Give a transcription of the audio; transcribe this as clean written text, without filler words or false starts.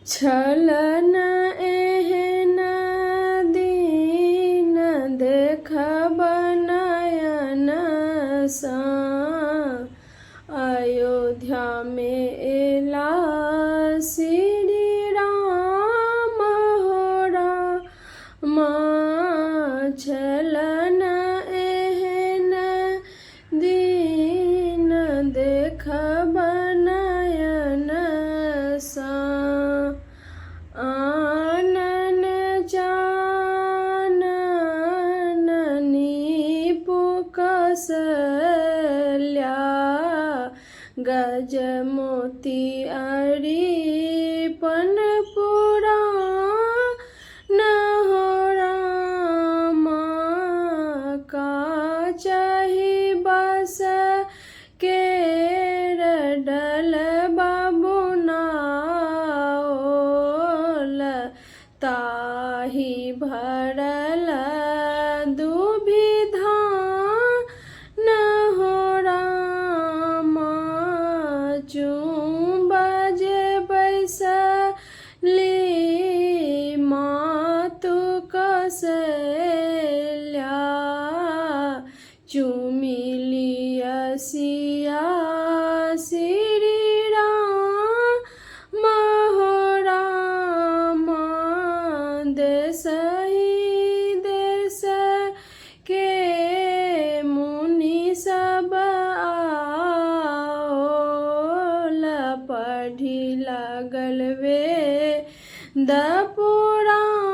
छलन एहन दीन देखब नयन सा, अयोध्या में एला श्री राम हो राम। छलन एहन दीन देखब नयन सा, आनन जानन नीपु कौसल्या, गज मोती अरिपन पुराण हो रामा। का चाही बस केर डलबा बुनाओल, ताहि भरल दुभिधा न हो रामा। चुंबज बैसली मातु कौसल्या, चुमिलिय सिया श्री राम हो रामा। देसहि देश के मुनि सब आओल, पढ़ी लागल वेद पुराण